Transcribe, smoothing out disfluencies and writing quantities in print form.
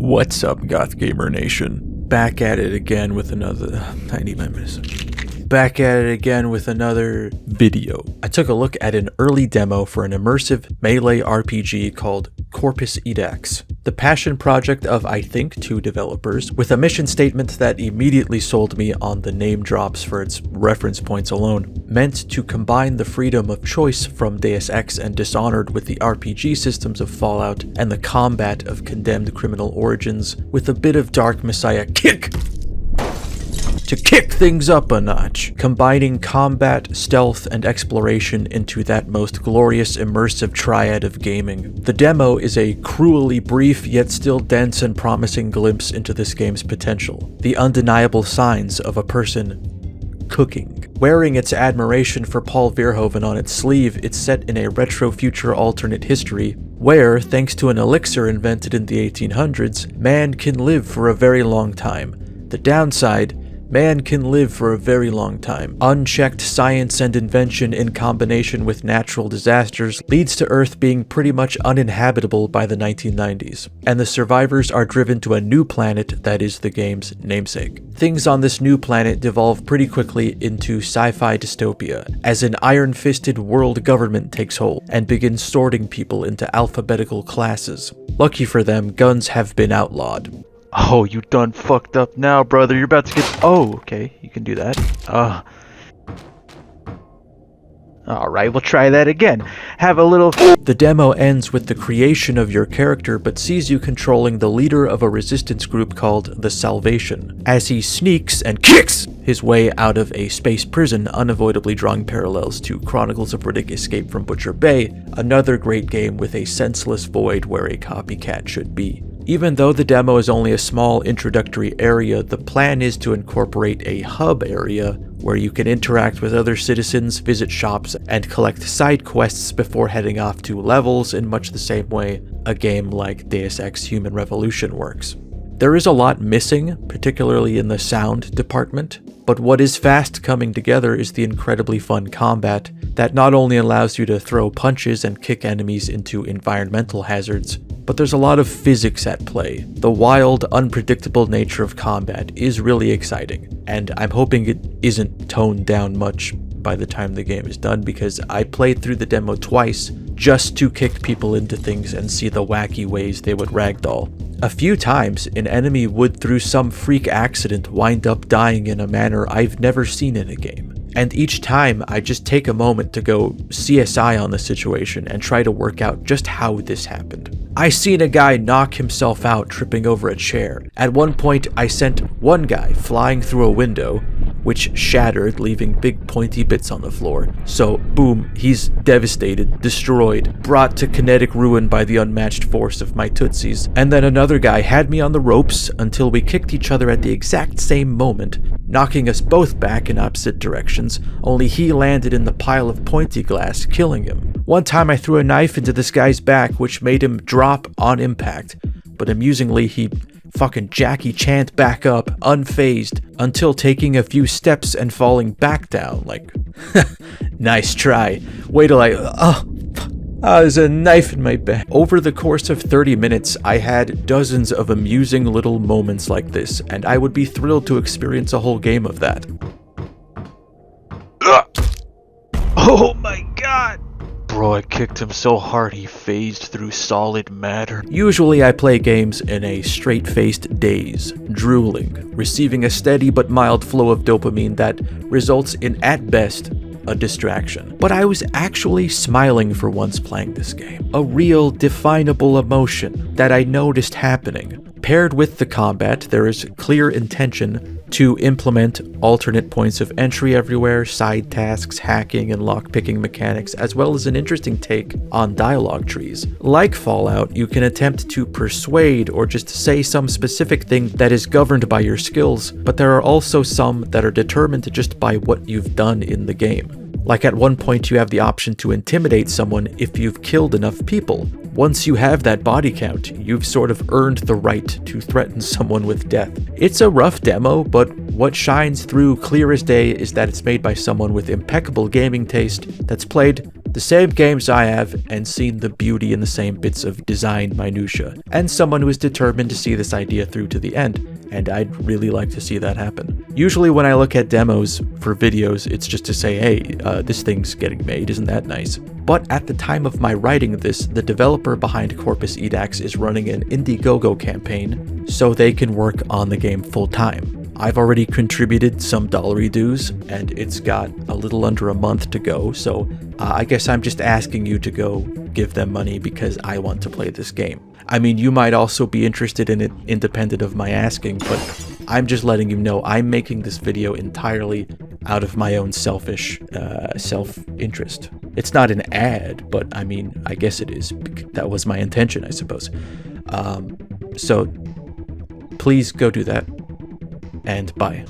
What's up, Goth Gamer Nation? Back at it again with another... I need my medicine. Back at it again with another video. I took a look at an early demo for an immersive melee RPG called CORPUS EDAX, the passion project of, I think, 2 developers, with a mission statement that immediately sold me on the name drops for its reference points alone, meant to combine the freedom of choice from Deus Ex and Dishonored with the RPG systems of Fallout and the combat of Condemned Criminal Origins with a bit of Dark Messiah kick! To kick things up a notch, combining combat, stealth, and exploration into that most glorious immersive triad of gaming. The demo is a cruelly brief yet still dense and promising glimpse into this game's potential, the undeniable signs of a person cooking. Wearing its admiration for Paul Verhoeven on its sleeve, it's set in a retro-future alternate history where, thanks to an elixir invented in the 1800s, man can live for a very long time. The downside: man can live for a very long time. Unchecked science and invention in combination with natural disasters leads to Earth being pretty much uninhabitable by the 1990s, and the survivors are driven to a new planet that is the game's namesake. Things on this new planet devolve pretty quickly into sci-fi dystopia, as an iron-fisted world government takes hold and begins sorting people into alphabetical classes. Lucky for them, guns have been outlawed. Oh, you done fucked up now, brother. You're about to get... Oh, okay. You can do that. Alright, we'll try that again. Have a little... The demo ends with the creation of your character, but sees you controlling the leader of a resistance group called the Salvation, as he sneaks and kicks his way out of a space prison, unavoidably drawing parallels to Chronicles of Riddick Escape from Butcher Bay, another great game with a senseless void where a copycat should be. Even though the demo is only a small introductory area, the plan is to incorporate a hub area where you can interact with other citizens, visit shops, and collect side quests before heading off to levels in much the same way a game like Deus Ex Human Revolution works. There is a lot missing, particularly in the sound department, but what is fast coming together is the incredibly fun combat that not only allows you to throw punches and kick enemies into environmental hazards, but there's a lot of physics at play. The wild, unpredictable nature of combat is really exciting, and I'm hoping it isn't toned down much by the time the game is done, because I played through the demo twice just to kick people into things and see the wacky ways they would ragdoll. A few times, an enemy would, through some freak accident, wind up dying in a manner I've never seen in a game. And each time, I just take a moment to go CSI on the situation and try to work out just how this happened. I seen a guy knock himself out tripping over a chair. At one point, I sent one guy flying through a window, which shattered, leaving big pointy bits on the floor. So, boom, he's devastated, destroyed, brought to kinetic ruin by the unmatched force of my tootsies. And then another guy had me on the ropes until we kicked each other at the exact same moment, knocking us both back in opposite directions, only he landed in the pile of pointy glass, killing him. One time I threw a knife into this guy's back, which made him drop on impact, but amusingly he fucking Jackie Chan'd back up, unfazed, until taking a few steps and falling back down, like, nice try. Wait till there's a knife in my back. Over the course of 30 minutes, I had dozens of amusing little moments like this, and I would be thrilled to experience a whole game of that. Oh my god! Bro, I kicked him so hard he phased through solid matter. Usually I play games in a straight-faced daze, drooling, receiving a steady but mild flow of dopamine that results in, at best, a distraction. But I was actually smiling for once playing this game. A real, definable emotion that I noticed happening. Paired with the combat, there is clear intention to implement alternate points of entry everywhere, side tasks, hacking, and lockpicking mechanics, as well as an interesting take on dialogue trees. Like Fallout, you can attempt to persuade or just say some specific thing that is governed by your skills, but there are also some that are determined just by what you've done in the game. Like at one point you have the option to intimidate someone if you've killed enough people. Once you have that body count, you've sort of earned the right to threaten someone with death. It's a rough demo, but what shines through clear as day is that it's made by someone with impeccable gaming taste that's played the same games I have and seen the beauty in the same bits of design minutia, and someone who is determined to see this idea through to the end, and I'd really like to see that happen. Usually when I look at demos for videos, it's just to say, hey, this thing's getting made, isn't that nice? But at the time of my writing this, the developer behind Corpus EDAX is running an Indiegogo campaign so they can work on the game full time. I've already contributed some dollary dues, and it's got a little under a month to go, so I guess I'm just asking you to go give them money because I want to play this game. I mean, you might also be interested in it independent of my asking, but I'm just letting you know I'm making this video entirely out of my own selfish self-interest. It's not an ad, but I mean, I guess it is. That was my intention, I suppose. So please go do that. And bye.